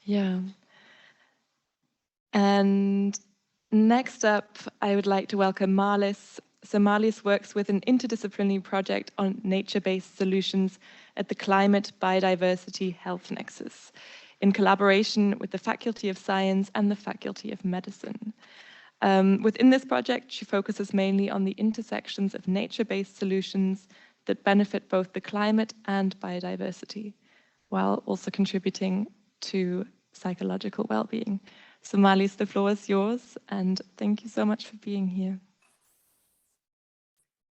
Yeah. And next up, I would like to welcome Marlis. So Marlis works with an interdisciplinary project on nature-based solutions at the Climate-Biodiversity-Health nexus, in collaboration with the Faculty of Science and the Faculty of Medicine. Within this project, she focuses mainly on the intersections of nature-based solutions that benefit both the climate and biodiversity, while also contributing to psychological well-being. So Marlis, the floor is yours, and thank you so much for being here.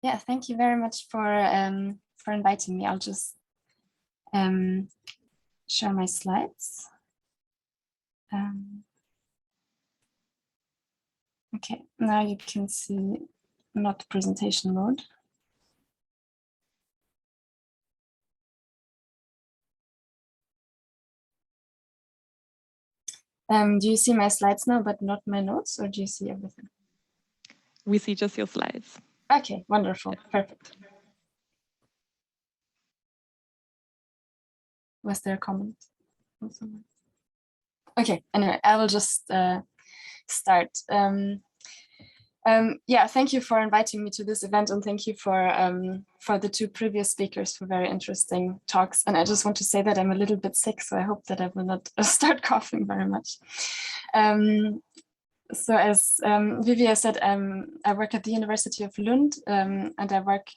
Yeah, thank you very much for inviting me. I'll just share my slides. Okay, now you can see not presentation mode. Do you see my slides now, but not my notes, or do you see everything? We see just your slides. Okay, wonderful, perfect. Was there a comment? Okay, anyway, I will just start. Yeah, thank you for inviting me to this event, and thank you for the two previous speakers for very interesting talks. And I just want to say that I'm a little bit sick, so I hope that I will not start coughing very much. So as Vivia said, I work at the University of Lund, and I work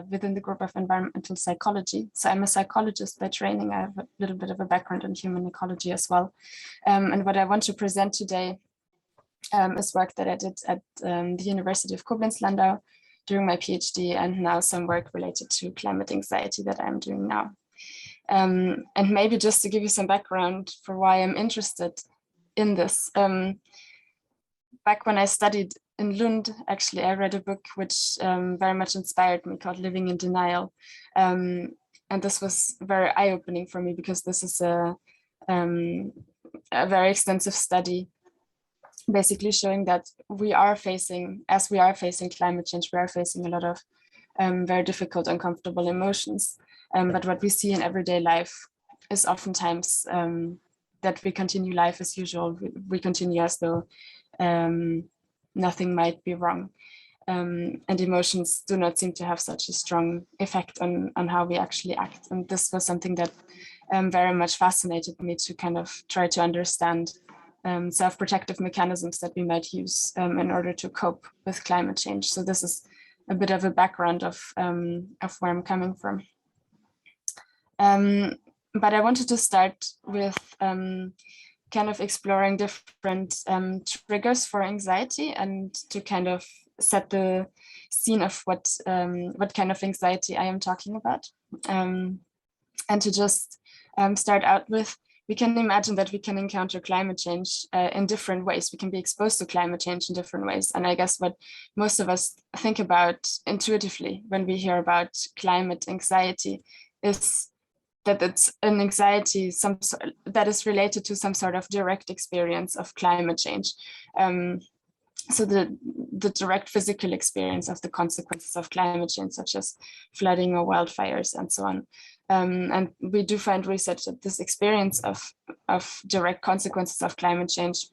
within the group of environmental psychology. So I'm a psychologist by training. I have a little bit of a background in human ecology as well. And what I want to present today is work that I did at the University of Koblenz-Landau during my PhD, and now some work related to climate anxiety that I'm doing now. And maybe just to give you some background for why I'm interested in this. Back when I studied in Lund, actually, I read a book which very much inspired me called Living in Denial. And this was very eye-opening for me because this is a very extensive study basically showing that as we are facing climate change, we are facing a lot of very difficult, uncomfortable emotions. But what we see in everyday life is oftentimes that we continue life as usual. We continue as though nothing might be wrong. And emotions do not seem to have such a strong effect on how we actually act. And this was something that very much fascinated me to kind of try to understand self-protective mechanisms that we might use in order to cope with climate change. So this is a bit of a background of where I'm coming from. But I wanted to start with kind of exploring different triggers for anxiety and to kind of set the scene of what kind of anxiety I am talking about. And to just start out with, we can imagine that we can encounter climate change in different ways. We can be exposed to climate change in different ways. And I guess what most of us think about intuitively when we hear about climate anxiety is that it's an anxiety that is related to some sort of direct experience of climate change. So the direct physical experience of the consequences of climate change, such as flooding or wildfires and so on. And we do find research that this experience of direct consequences of climate change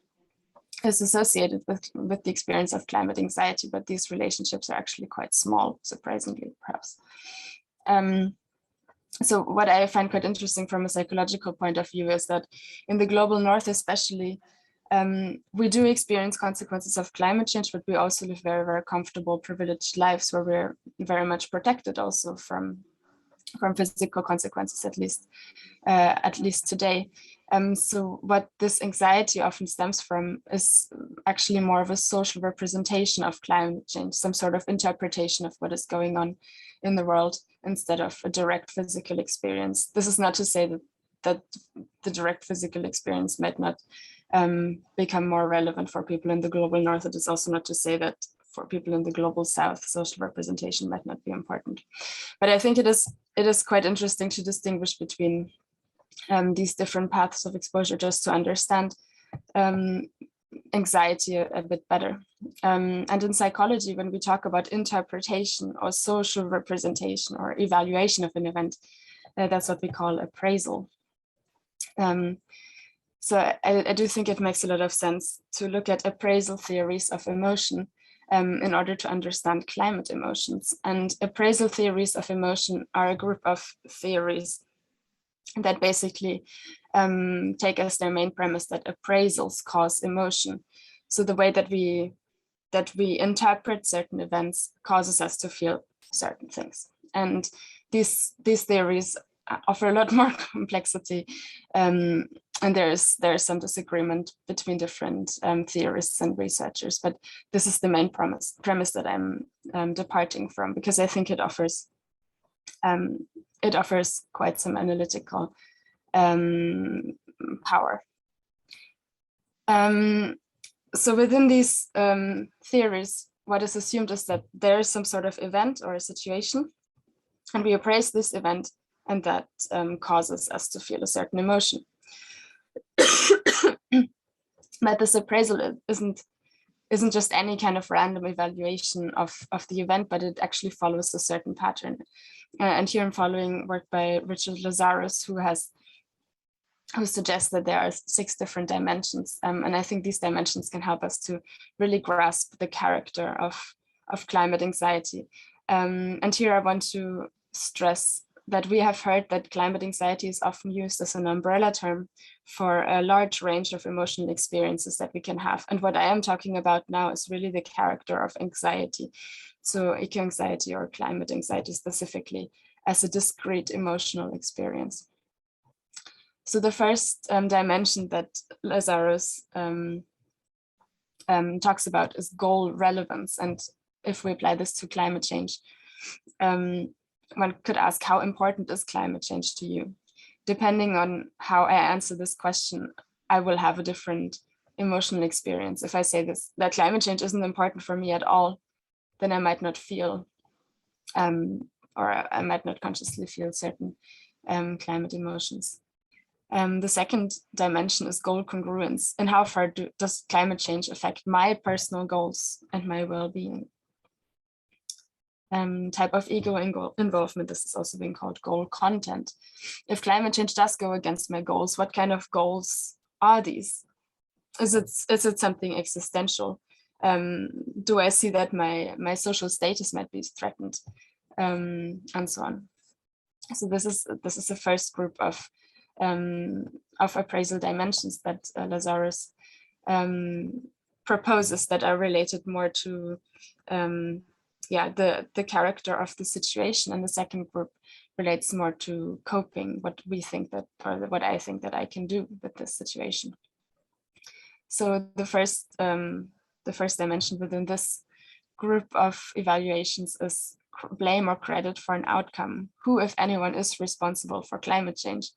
is associated with the experience of climate anxiety, but these relationships are actually quite small, surprisingly, perhaps. So what I find quite interesting from a psychological point of view is that in the global north especially, we do experience consequences of climate change, but we also live very, very comfortable, privileged lives where we're very much protected also from physical consequences, at least today. So what this anxiety often stems from is actually more of a social representation of climate change, some sort of interpretation of what is going on in the world instead of a direct physical experience. This is not to say that the direct physical experience might not become more relevant for people in the global north. It is also not to say that for people in the global south, social representation might not be important. But I think it is quite interesting to distinguish between these different paths of exposure just to understand anxiety a bit better. And in psychology, when we talk about interpretation or social representation or evaluation of an event, that's what we call appraisal. So I do think it makes a lot of sense to look at appraisal theories of emotion in order to understand climate emotions. And appraisal theories of emotion are a group of theories that basically take as their main premise that appraisals cause emotion. So the way that we interpret certain events causes us to feel certain things. And these theories offer a lot more complexity, and there's some disagreement between different theorists and researchers, but this is the main premise that I'm departing from, because I think it offers quite some analytical power. So within these theories, what is assumed is that there is some sort of event or a situation, and we appraise this event, and that causes us to feel a certain emotion. But this appraisal isn't just any kind of random evaluation of the event, but it actually follows a certain pattern. And here I'm following work by Richard Lazarus, who suggests that there are 6 different dimensions. And I think these dimensions can help us to really grasp the character of climate anxiety. And here I want to stress that we have heard that climate anxiety is often used as an umbrella term for a large range of emotional experiences that we can have. And what I am talking about now is really the character of anxiety. So eco-anxiety or climate anxiety specifically, as a discrete emotional experience. So the first dimension that Lazarus talks about is goal relevance. And if we apply this to climate change, one could ask, how important is climate change to you? Depending on how I answer this question, I will have a different emotional experience. If I say that climate change isn't important for me at all, then I might not feel, or I might not consciously feel certain climate emotions. The second dimension is goal congruence, and how far does climate change affect my personal goals and my well-being? Type of ego involvement, this is also being called goal content. If climate change does go against my goals, what kind of goals are these? Is it something existential? Do I see that my social status might be threatened, and so on? So this is the first group of appraisal dimensions that Lazarus proposes, that are related more to the character of the situation, and the second group relates more to coping, what we think that, or what I think that I can do with this situation. So the first dimension within this group of evaluations is blame or credit for an outcome. Who, if anyone, is responsible for climate change?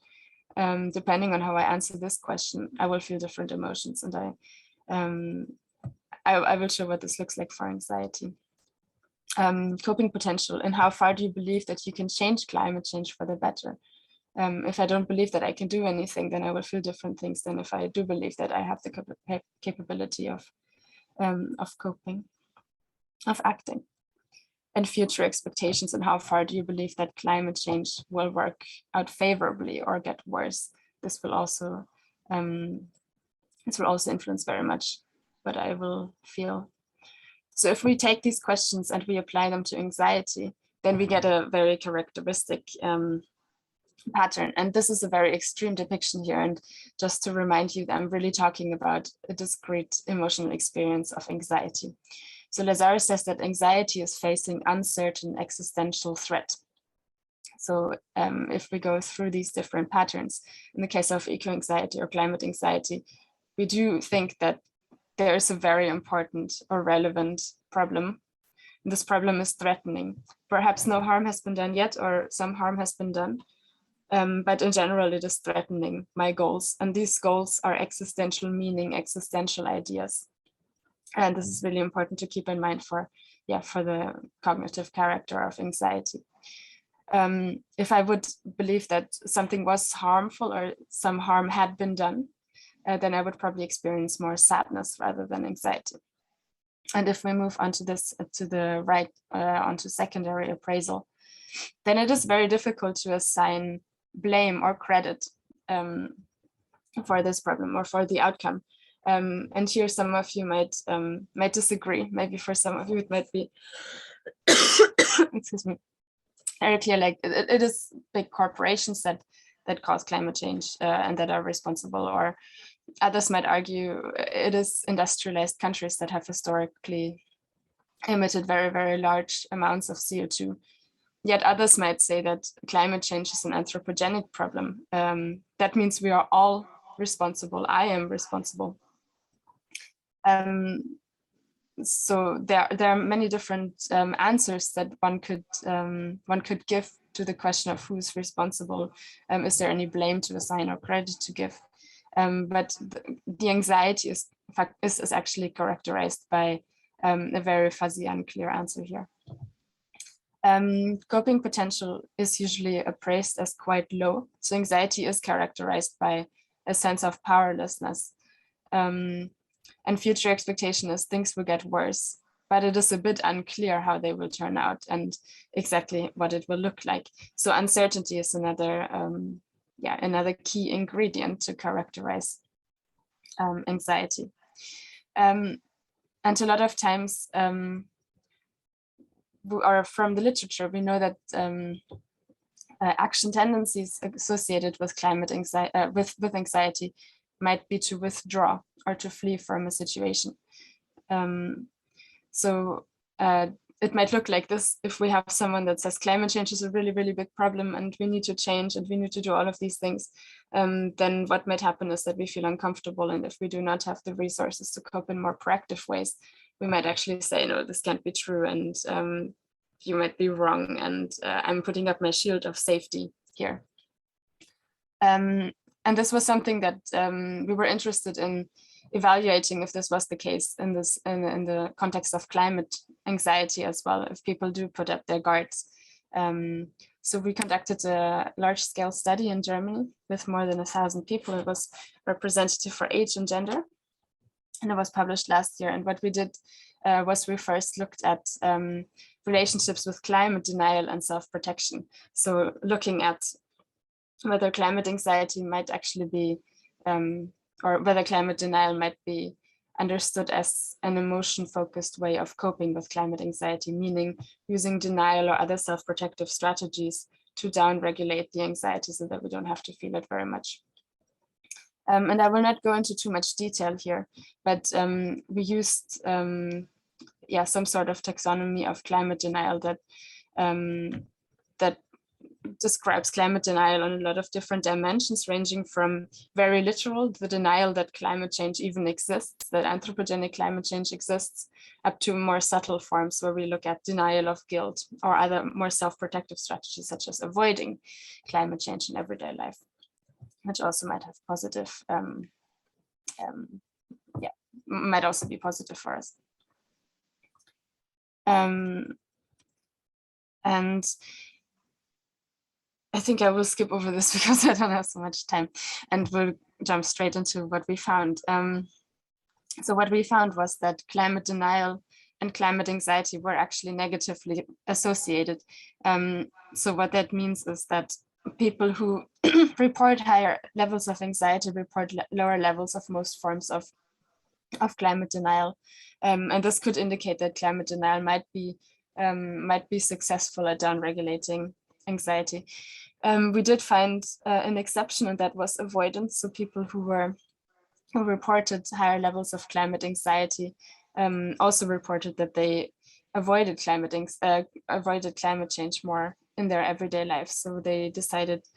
Depending on how I answer this question, I will feel different emotions, and I will show what this looks like for anxiety. Coping potential, and how far do you believe that you can change climate change for the better? If I don't believe that I can do anything, then I will feel different things than if I do believe that I have the capability of coping, of acting. And future expectations, and how far do you believe that climate change will work out favorably or get worse? This will also influence very much what I will feel. So if we take these questions and we apply them to anxiety, then we get a very characteristic pattern. And this is a very extreme depiction here. And just to remind you that I'm really talking about a discrete emotional experience of anxiety. So Lazarus says that anxiety is facing uncertain existential threat. So if we go through these different patterns, in the case of eco-anxiety or climate anxiety, we do think that there is a very important or relevant problem. This problem is threatening. Perhaps no harm has been done yet, or some harm has been done. But in general, it is threatening my goals. And these goals are existential meaning, existential ideas. And this is really important to keep in mind for the cognitive character of anxiety. If I would believe that something was harmful or some harm had been done, then I would probably experience more sadness rather than anxiety. And if we move on to this, to the right, onto secondary appraisal, then it is very difficult to assign blame or credit for this problem or for the outcome. And here some of you might disagree. Maybe for some of you it might be excuse me, very clear, like it is big corporations that cause climate change and that are responsible, or others might argue it is industrialized countries that have historically emitted very, very large amounts of CO2. Yet others might say that climate change is an anthropogenic problem. That means we are all responsible. I am responsible. So there are many different answers that one could give to the question of who's responsible. Is there any blame to assign or credit to give? But the anxiety is actually characterized by a very fuzzy, unclear answer here. Coping potential is usually appraised as quite low. So anxiety is characterized by a sense of powerlessness. And future expectation is things will get worse, but it is a bit unclear how they will turn out and exactly what it will look like. So uncertainty is another key ingredient to characterize anxiety. And a lot of times, or from the literature, we know that action tendencies associated with climate anxiety, with anxiety, might be to withdraw or to flee from a situation. So it might look like this if we have someone that says climate change is a really, really big problem and we need to change and we need to do all of these things. Then what might happen is that we feel uncomfortable, and if we do not have the resources to cope in more proactive ways, we might actually say, no, this can't be true, and you might be wrong, and I'm putting up my shield of safety here. And this was something that we were interested in evaluating if this was the case in the context of climate anxiety as well, if people do put up their guards. So we conducted a large-scale study in Germany with more than 1,000 people. It was representative for age and gender, and it was published last year. And what we did was we first looked at relationships with climate denial and self-protection. So looking at whether climate anxiety might actually be, or whether climate denial might be understood as an emotion-focused way of coping with climate anxiety, meaning using denial or other self-protective strategies to down-regulate the anxiety so that we don't have to feel it very much. And I will not go into too much detail here, but we used some sort of taxonomy of climate denial that describes climate denial on a lot of different dimensions, ranging from very literal, the denial that climate change even exists, that anthropogenic climate change exists, up to more subtle forms where we look at denial of guilt or other more self-protective strategies, such as avoiding climate change in everyday life, which also might have positive, might also be positive for us. And I think I will skip over this because I don't have so much time, and we'll jump straight into what we found. So what we found was that climate denial and climate anxiety were actually negatively associated. So what that means is that people who report higher levels of anxiety report lower levels of most forms of climate denial. And this could indicate that climate denial might be successful at downregulating anxiety. We did find an exception, and that was avoidance. So people who reported higher levels of climate anxiety also reported that they avoided climate change more in their everyday lives. So they decided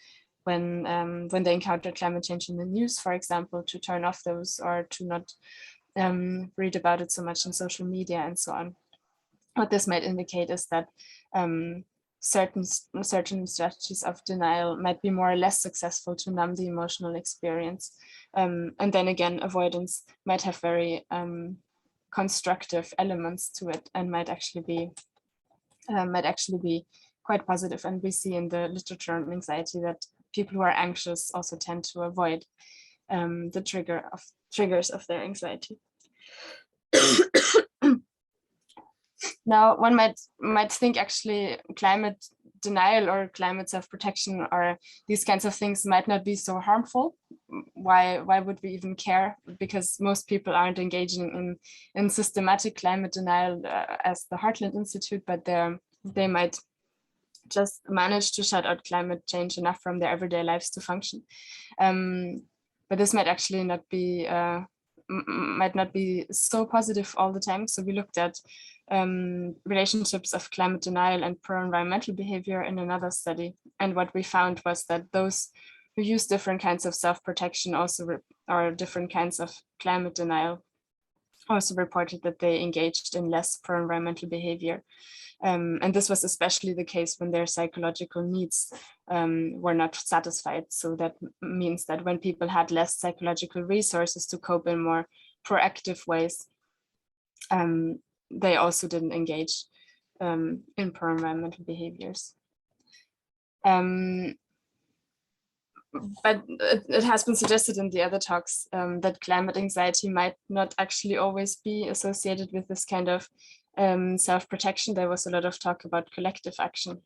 when they encountered climate change in the news, for example, to turn off those or to not read about it so much in social media and so on. What this might indicate is that certain strategies of denial might be more or less successful to numb the emotional experience. And then again, avoidance might have very constructive elements to it and might actually be quite positive. And we see in the literature on anxiety that people who are anxious also tend to avoid the triggers of their anxiety. Now, one might think actually climate denial or climate self-protection or these kinds of things might not be so harmful. Why would we even care? Because most people aren't engaging in systematic climate denial as the Heartland Institute, but they might just manage to shut out climate change enough from their everyday lives to function. But this might actually not be might not be so positive all the time. So we looked at relationships of climate denial and pro-environmental behavior in another study. And what we found was that those who use different kinds of self-protection or different kinds of climate denial also reported that they engaged in less pro-environmental behavior. And this was especially the case when their psychological needs were not satisfied. So that means that when people had less psychological resources to cope in more proactive ways, they also didn't engage in pro-environmental behaviors. But it has been suggested in the other talks that climate anxiety might not actually always be associated with this kind of self-protection. There was a lot of talk about collective action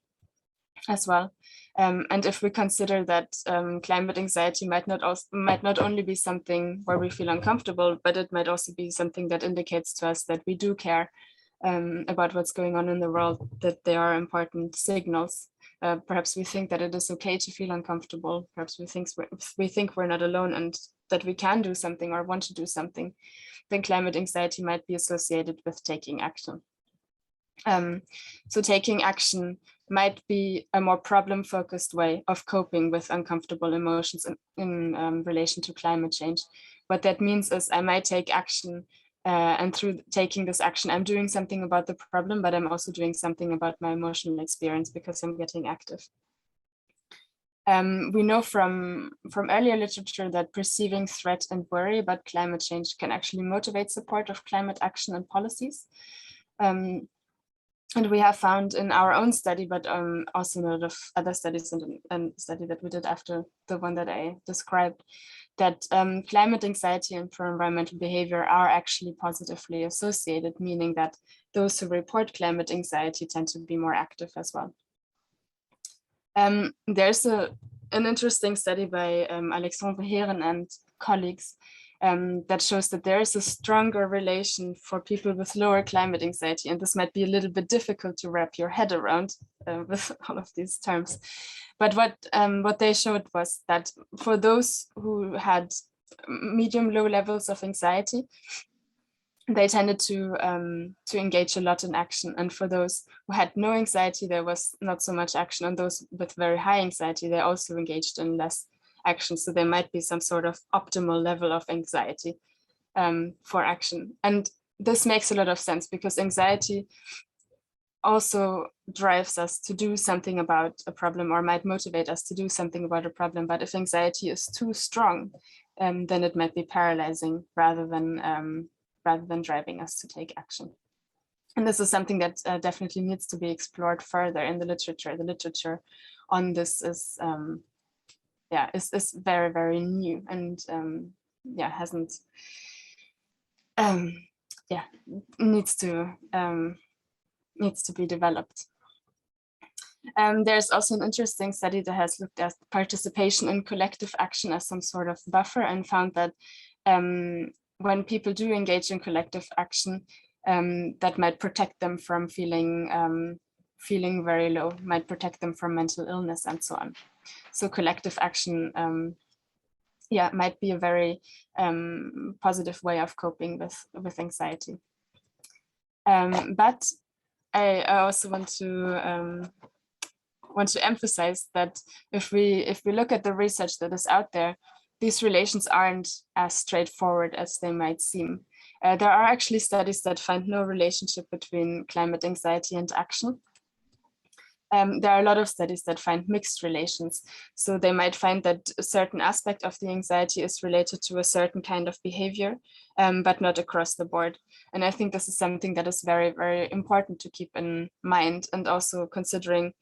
as well. And if we consider that climate anxiety might not only be something where we feel uncomfortable, but it might also be something that indicates to us that we do care about what's going on in the world, that there are important signals. Perhaps we think that it is okay to feel uncomfortable. Perhaps we think we're not alone and that we can do something or want to do something. Then climate anxiety might be associated with taking action. So taking action might be a more problem-focused way of coping with uncomfortable emotions in relation to climate change. What that means is I might take action and through taking this action, I'm doing something about the problem, but I'm also doing something about my emotional experience because I'm getting active. We know from earlier literature that perceiving threat and worry about climate change can actually motivate support of climate action and policies. And we have found in our own study, but also in a lot of other studies and a study that we did after the one that I described, that climate anxiety and pro-environmental behavior are actually positively associated, meaning that those who report climate anxiety tend to be more active as well. There's an interesting study by Alexandre Heeren and colleagues that shows that there is a stronger relation for people with lower climate anxiety. And this might be a little bit difficult to wrap your head around with all of these terms. But what they showed was that for those who had medium-low levels of anxiety, they tended to engage a lot in action. And for those who had no anxiety, there was not so much action. And those with very high anxiety, they also engaged in less action. So there might be some sort of optimal level of anxiety for action. And this makes a lot of sense because anxiety also drives us to do something about a problem or might motivate us to do something about a problem. But if anxiety is too strong, then it might be paralyzing rather than driving us to take action. And this is something that definitely needs to be explored further in the literature. The literature on this is very, very new and hasn't needs to be developed. There's also an interesting study that has looked at participation in collective action as some sort of buffer and found that when people do engage in collective action, that might protect them from feeling very low, might protect them from mental illness and so on. So collective action, might be a very positive way of coping with anxiety. But I also want to emphasize that if we look at the research that is out there, these relations aren't as straightforward as they might seem. There are actually studies that find no relationship between climate anxiety and action. There are a lot of studies that find mixed relations. So they might find that a certain aspect of the anxiety is related to a certain kind of behavior, but not across the board. And I think this is something that is very, very important to keep in mind. And also considering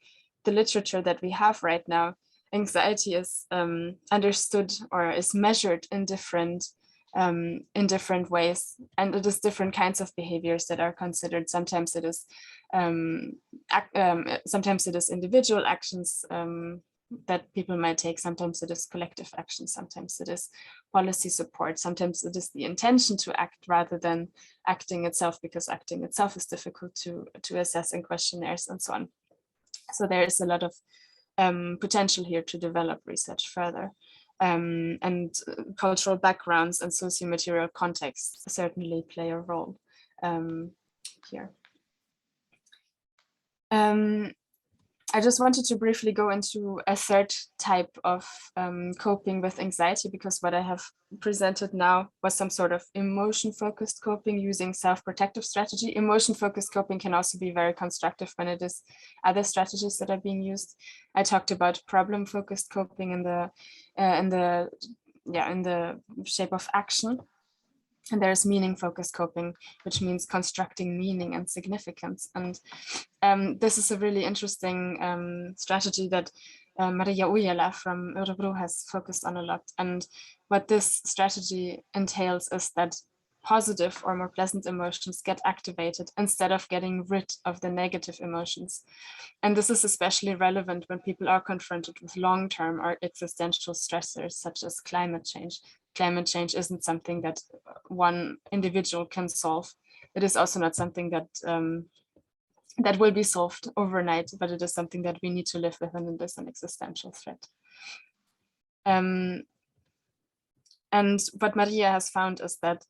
the literature that we have right now, anxiety is understood or is measured in different in different ways, and it is different kinds of behaviors that are considered. Sometimes it is individual actions that people might take. Sometimes it is collective action. Sometimes it is policy support. Sometimes it is the intention to act rather than acting itself, because acting itself is difficult to assess in questionnaires and so on. So there is a lot of potential here to develop research further. And cultural backgrounds and socio-material contexts certainly play a role here. I just wanted to briefly go into a third type of coping with anxiety, because what I have presented now was some sort of emotion-focused coping using self-protective strategy. Emotion-focused coping can also be very constructive when it is other strategies that are being used. I talked about problem-focused coping in the shape of action. And there's meaning-focused coping, which means constructing meaning and significance. And this is a really interesting strategy that Maria Ujala from Örebro has focused on a lot. And what this strategy entails is that positive or more pleasant emotions get activated instead of getting rid of the negative emotions. And this is especially relevant when people are confronted with long-term or existential stressors, such as climate change. Climate change isn't something that one individual can solve. It is also not something that that will be solved overnight, but it is something that we need to live with, and it is an existential threat. And what Maria has found is that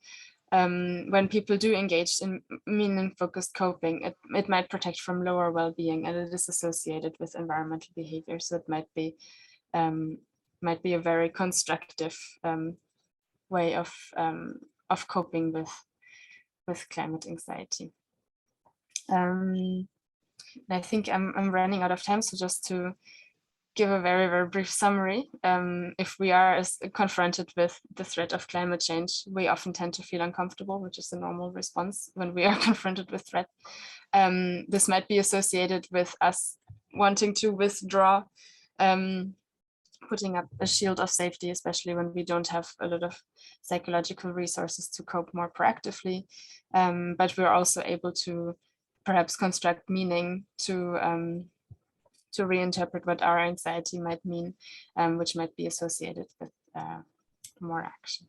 when people do engage in meaning-focused coping, it might protect from lower well-being, and it is associated with environmental behavior. So it might be a very constructive way of coping with climate anxiety. And I think I'm running out of time, so just to give a very, very brief summary. If we are confronted with the threat of climate change, we often tend to feel uncomfortable, which is a normal response when we are confronted with threat. This might be associated with us wanting to withdraw, putting up a shield of safety, especially when we don't have a lot of psychological resources to cope more proactively. But we're also able to perhaps construct meaning to reinterpret what our anxiety might mean, which might be associated with more action.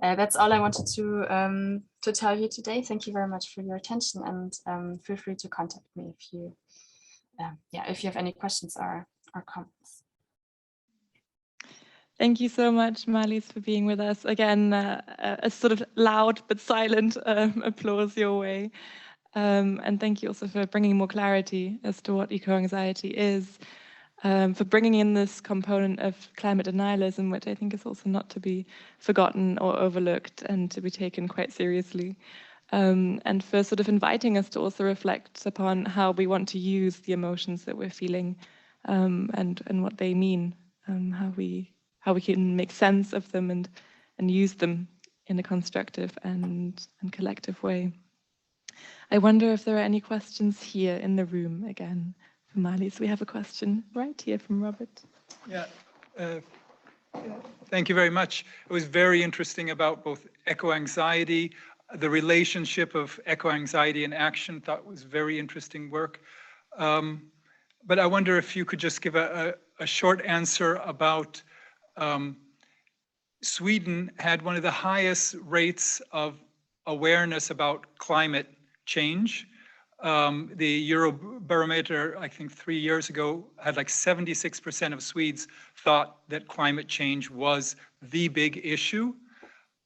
That's all I wanted to tell you today. Thank you very much for your attention, and feel free to contact me if you have any questions or comments. Thank you so much, Marlis, for being with us. Again, a sort of loud but silent applause your way. And thank you also for bringing more clarity as to what eco-anxiety is, for bringing in this component of climate denialism, which I think is also not to be forgotten or overlooked and to be taken quite seriously. And for sort of inviting us to also reflect upon how we want to use the emotions that we're feeling, and what they mean, how we can make sense of them and use them in a constructive and collective way. I wonder if there are any questions here in the room again for Marlis. We have a question right here from Robert. Yeah, thank you very much. It was very interesting about both eco-anxiety, the relationship of eco-anxiety and action. Thought was very interesting work. But I wonder if you could just give a short answer about Sweden had one of the highest rates of awareness about climate change. The Eurobarometer, I think 3 years ago, had like 76% of Swedes thought that climate change was the big issue.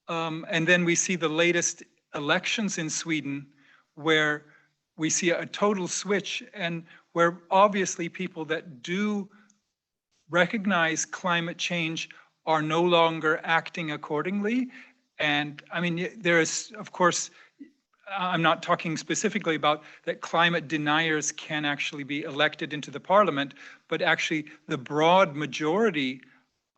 And then we see the latest elections in Sweden where we see a total switch, and where obviously people that do recognize climate change are no longer acting accordingly. And I mean, there is, of course, I'm not talking specifically about that climate deniers can actually be elected into the parliament, but actually the broad majority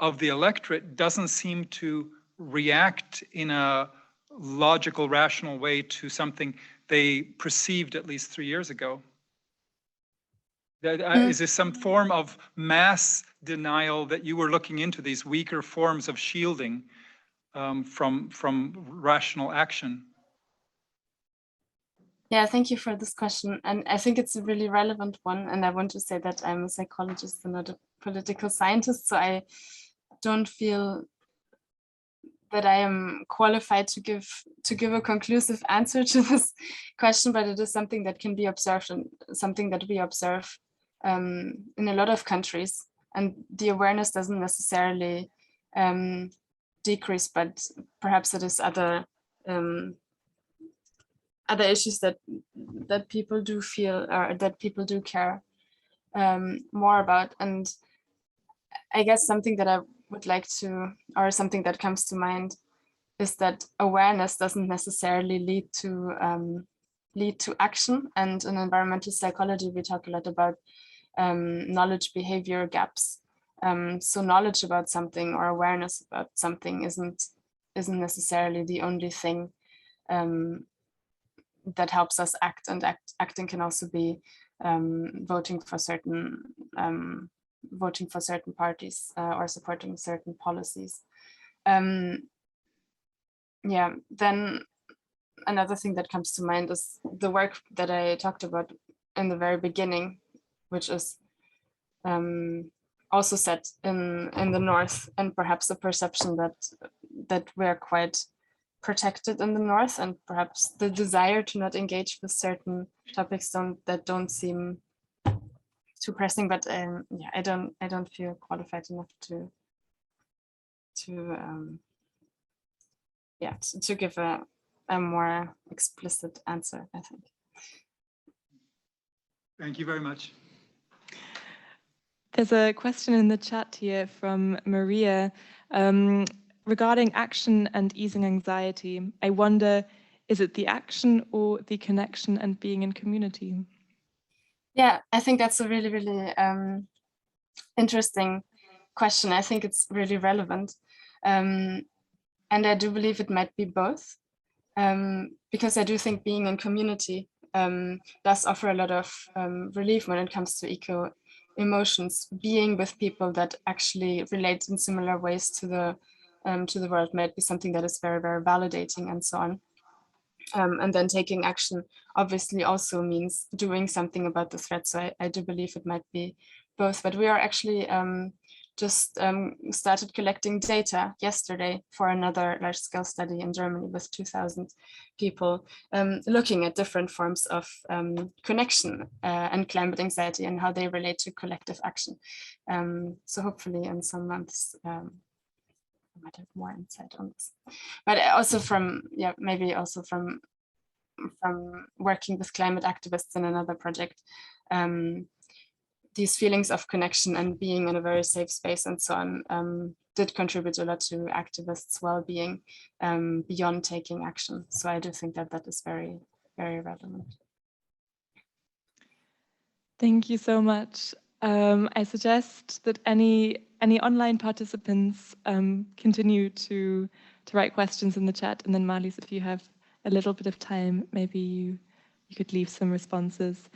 of the electorate doesn't seem to react in a logical, rational way to something they perceived at least 3 years ago. Is this some form of mass denial that you were looking into, these weaker forms of shielding? from rational action? Yeah, thank you for this question. And I think it's a really relevant one. And I want to say that I'm a psychologist and not a political scientist. So I don't feel that I am qualified to give a conclusive answer to this question, but it is something that can be observed and something that we observe in a lot of countries. And the awareness doesn't necessarily decrease, but perhaps it is other issues that people do feel or that people do care more about. And I guess something that I would like to, or something that comes to mind, is that awareness doesn't necessarily lead to action. And in environmental psychology, we talk a lot about knowledge behavior gaps. So knowledge about something or awareness about something isn't necessarily the only thing that helps us act, and acting can also be voting for certain parties or supporting certain policies. Yeah, then another thing that comes to mind is the work that I talked about in the very beginning, which is also set in the North, and perhaps a perception that we're quite protected in the North, and perhaps the desire to not engage with certain topics that don't seem too pressing. But yeah, I don't feel qualified enough to give a more explicit answer, I think. Thank you very much. There's a question in the chat here from Maria regarding action and easing anxiety. I wonder, is it the action or the connection and being in community? Yeah, I think that's a really, really interesting question. I think it's really relevant. And I do believe it might be both, because I do think being in community does offer a lot of relief when it comes to eco emotions. Being with people that actually relate in similar ways to the world might be something that is very, very validating, and so on. And then taking action obviously also means doing something about the threat. So I do believe it might be both. But we are actually just started collecting data yesterday for another large-scale study in Germany with 2,000 people, looking at different forms of connection and climate anxiety and how they relate to collective action. So hopefully in some months, I might have more insight on this. But also maybe also from working with climate activists in another project, these feelings of connection and being in a very safe space and so on did contribute a lot to activists' well-being beyond taking action. So I do think that is very, very relevant. Thank you so much. I suggest that any online participants continue to write questions in the chat, and then Marlis, if you have a little bit of time, maybe you could leave some responses.